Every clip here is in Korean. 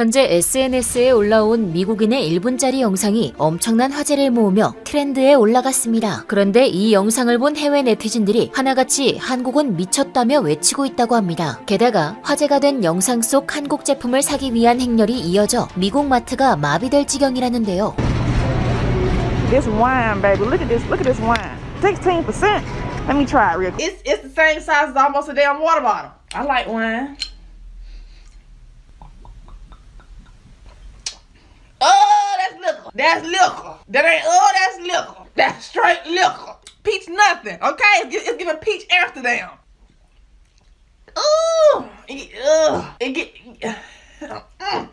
현재 SNS에 올라온 미국인의 1분짜리 영상이 엄청난 화제를 모으며 트렌드에 올라갔습니다. 그런데 이 영상을 본 해외 네티즌들이 하나같이 한국은 미쳤다며 외치고 있다고 합니다. 게다가 화제가 된 영상 속 한국 제품을 사기 위한 행렬이 이어져 미국 마트가 마비될 지경이라는데요. This wine, baby. Look at this wine. 16%. Let me try it real quick. It's the same size as almost a damn water bottle. I like wine. Oh, that's liquor. That's liquor. That ain't, that's liquor. That's straight liquor. Peach nothing, okay? It's giving peach Amsterdam. Ooh.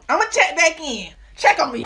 I'ma check back in. Check on me.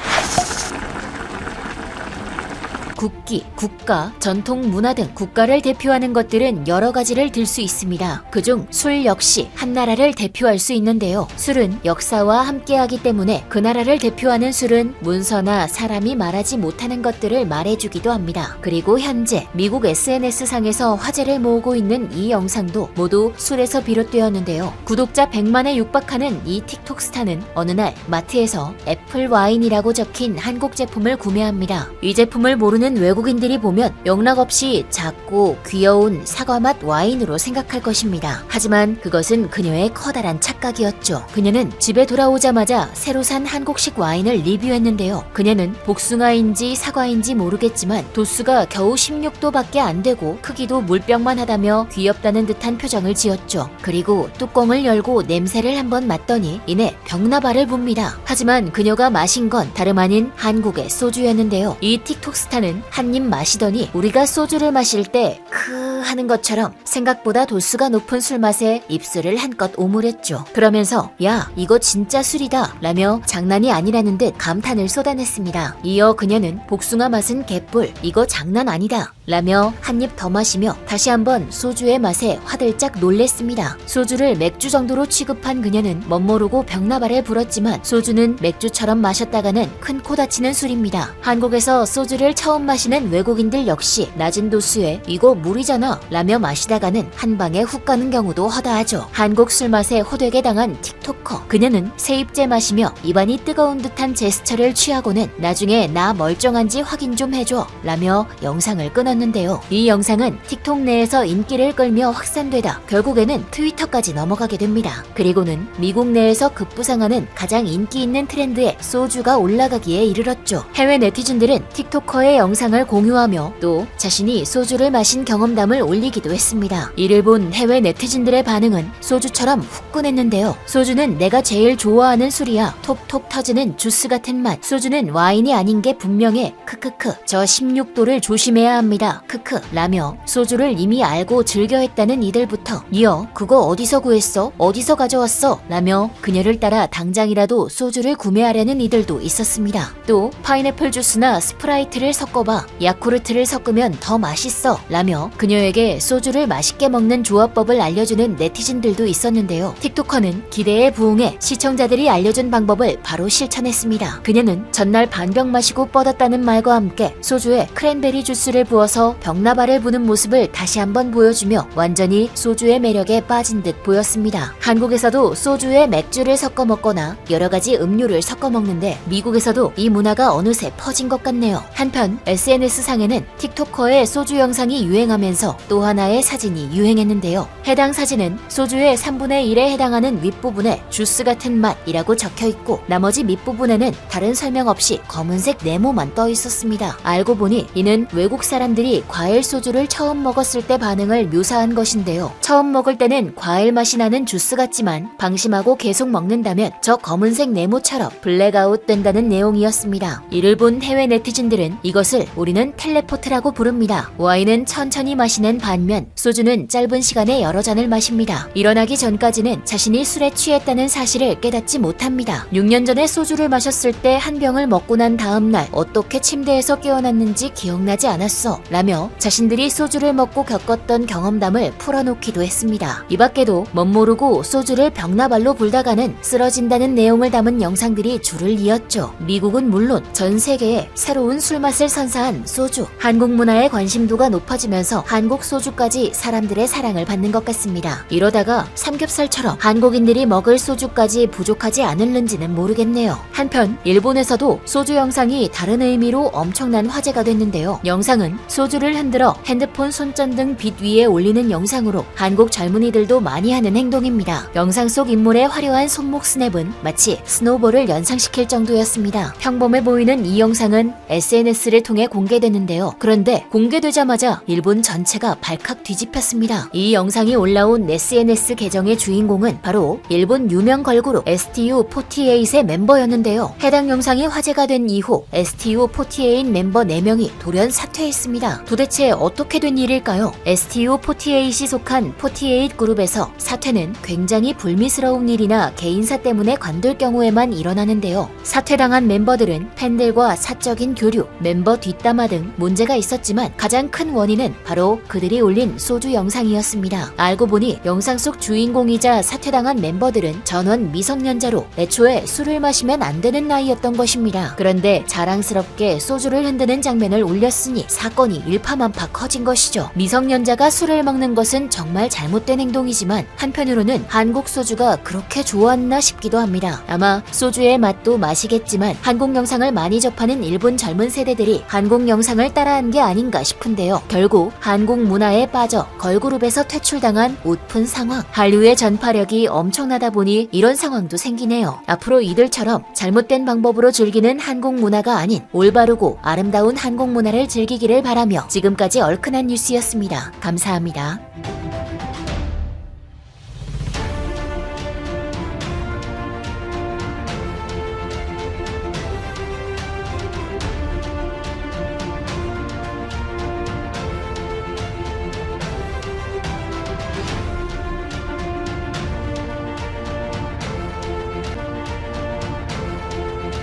국기, 국가, 전통 문화 등 국가를 대표하는 것들은 여러 가지를 들 수 있습니다. 그중 술 역시 한 나라를 대표할 수 있는데요. 술은 역사와 함께하기 때문에 그 나라를 대표하는 술은 문서나 사람이 말하지 못하는 것들을 말해주기도 합니다. 그리고 현재 미국 SNS상에서 화제를 모으고 있는 이 영상도 모두 술에서 비롯되었는데요. 구독자 100만에 육박하는 이 틱톡 스타는 어느 날 마트에서 애플 와인이라고 적힌 한국 제품을 구매합니다. 이 제품을 모르는 외국인들이 보면 영락없이 작고 귀여운 사과맛 와인으로 생각할 것입니다. 하지만 그것은 그녀의 커다란 착각이었죠. 그녀는 집에 돌아오자마자 새로 산 한국식 와인을 리뷰했는데요. 그녀는 복숭아인지 사과인지 모르겠지만 도수가 겨우 16도밖에 안 되고 크기도 물병만 하다며 귀엽다는 듯한 표정을 지었죠. 그리고 뚜껑을 열고 냄새를 한번 맡더니 이내 병나발을 붑니다. 하지만 그녀가 마신 건 다름 아닌 한국의 소주였는데요. 이 틱톡 스타는 한 입 마시더니 우리가 소주를 마실 때 크 하는 것처럼 생각보다 도수가 높은 술 맛에 입술을 한껏 오므렸죠. 그러면서 야 이거 진짜 술이다 라며 장난이 아니라는 듯 감탄을 쏟아냈습니다. 이어 그녀는 복숭아 맛은 개뿔 이거 장난 아니다 라며 한 입 더 마시며 다시 한번 소주의 맛에 화들짝 놀랬습니다. 소주를 맥주 정도로 취급한 그녀는 멋모르고 병나발을 불었지만 소주는 맥주처럼 마셨다가는 큰 코 다치는 술입니다. 한국에서 소주를 처음 마시는 외국인들 역시 낮은 도수에 이거 물이잖아 라며 마시다가는 한 방에 훅 가는 경우도 허다하죠. 한국 술 맛에 호되게 당한 틱토커. 그녀는 세입제 마시며 입안이 뜨거운 듯한 제스처를 취하고는 나중에 나 멀쩡한지 확인 좀 해줘 라며 영상을 끊었는데요. 이 영상은 틱톡 내에서 인기를 끌며 확산되다 결국에는 트위터까지 넘어가게 됩니다. 그리고는 미국 내에서 급부상하는 가장 인기 있는 트렌드에 소주가 올라가기에 이르렀죠. 해외 네티즌들은 틱토커의 영상을 공유하며 또 자신이 소주를 마신 경험담을 올리기도 했습니다. 이를 본 해외 네티즌들의 반응은 소주처럼 후끈했는데요. 소주는 내가 제일 좋아하는 술이야. 톡톡 터지는 주스 같은 맛. 소주는 와인이 아닌 게 분명해. 크크크. 저 16도를 조심해야 합니다. 크크. 라며 소주를 이미 알고 즐겨 했다는 이들부터 이어 그거 어디서 구했어? 어디서 가져왔어? 라며 그녀를 따라 당장이라도 소주를 구매하려는 이들도 있었습니다. 또 파인애플 주스나 스프라이트를 섞어봐. 야쿠르트를 섞으면 더 맛있어. 라며 그녀에게 소주를 맛있게 먹는 조합법을 알려주는 네티즌들도 있었는데요. 틱토커는 기대에 부응해 시청자들이 알려준 방법을 바로 실천했습니다. 그녀는 전날 반병 마시고 뻗었다는 말과 함께 소주에 크랜베리 주스를 부어서 병나발을 부는 모습을 다시 한번 보여주며 완전히 소주의 매력에 빠진 듯 보였습니다. 한국에서도 소주에 맥주를 섞어 먹거나 여러 가지 음료를 섞어 먹는데 미국에서도 이 문화가 어느새 퍼진 것 같네요. 한편 SNS상에는 틱토커의 소주 영상이 유행하면서 또 하나의 사진이 유행했는데요. 해당 사진은 소주의 3분의 1에 해당하는 윗부분에 주스 같은 맛이라고 적혀있고 나머지 밑부분에는 다른 설명 없이 검은색 네모만 떠 있었습니다. 알고 보니 이는 외국 사람들이 과일 소주를 처음 먹었을 때 반응을 묘사한 것인데요. 처음 먹을 때는 과일 맛이 나는 주스 같지만 방심하고 계속 먹는다면 저 검은색 네모처럼 블랙아웃 된다는 내용이었습니다. 이를 본 해외 네티즌들은 이것을 우리는 텔레포트라고 부릅니다. 와인은 천천히 마시는 반면 소주는 짧은 시간에 여러 잔을 마십니다. 일어나기 전까지는 자신이 술에 취했다는 사실을 깨닫지 못합니다. 6년 전에 소주를 마셨을 때 한 병을 먹고 난 다음 날 어떻게 침대에서 깨어났는지 기억나지 않았어 라며 자신들이 소주를 먹고 겪었던 경험담을 풀어놓기도 했습니다. 이 밖에도 멋모르고 소주를 벽나발로 불다가는 쓰러진다는 내용을 담은 영상들이 줄을 이었죠. 미국은 물론 전 세계에 새로운 술맛을 선사한 소주. 한국 문화의 관심도가 높아지면서 한국 소주까지 사람들의 사랑을 받는 것 같습니다. 이러다가 삼겹살처럼 한국인들이 먹을 소주까지 부족하지 않을는지는 모르겠네요. 한편 일본에서도 소주 영상이 다른 의미로 엄청난 화제가 됐는데요. 영상은 소주를 흔들어 핸드폰 손전등 빛 위에 올리는 영상으로 한국 젊은이들도 많이 하는 행동입니다. 영상 속 인물의 화려한 손목 스냅은 마치 스노볼을 연상시킬 정도였습니다. 평범해 보이는 이 영상은 SNS를 통해 공개됐는데요. 그런데 공개되자마자 일본 전체가 발칵 뒤집혔습니다. 이 영상이 올라온 SNS 계정의 주인공은 바로 일본 유명 걸그룹 STU48의 멤버였는데요. 해당 영상이 화제가 된 이후 STU48 멤버 4명이 돌연 사퇴했습니다. 도대체 어떻게 된 일일까요? STU48이 속한 48 그룹에서 사퇴는 굉장히 불미스러운 일이나 개인사 때문에 관둘 경우에만 일어나는데요. 사퇴당한 멤버들은 팬들과 사적인 교류, 멤버 뒷담화 등 문제가 있었지만 가장 큰 원인은 바로 그들이 올린 소주 영상이었습니다. 알고 보니 영상 속 주인공이자 사퇴당한 멤버들은 전원 미성년자로 애초에 술을 마시면 안 되는 나이였던 것입니다. 그런데 자랑스럽게 소주를 흔드는 장면을 올렸으니 사건이 일파만파 커진 것이죠. 미성년자가 술을 먹는 것은 정말 잘못된 행동이지만 한편으로는 한국 소주가 그렇게 좋았나 싶기도 합니다. 아마 소주의 맛도 맛이겠지만 한국 영상을 많이 접하는 일본 젊은 세대들이 한국 영상을 따라한 게 아닌가 싶은데요. 결국 한국 문화에 빠져 걸그룹에서 퇴출당한 웃픈 상황. 한류의 전파력이 엄청나다 보니 이런 상황도 생기네요. 앞으로 이들처럼 잘못된 방법으로 즐기는 한국 문화가 아닌 올바르고 아름다운 한국 문화를 즐기기를 바라며 지금까지 얼큰한 뉴스였습니다. 감사합니다.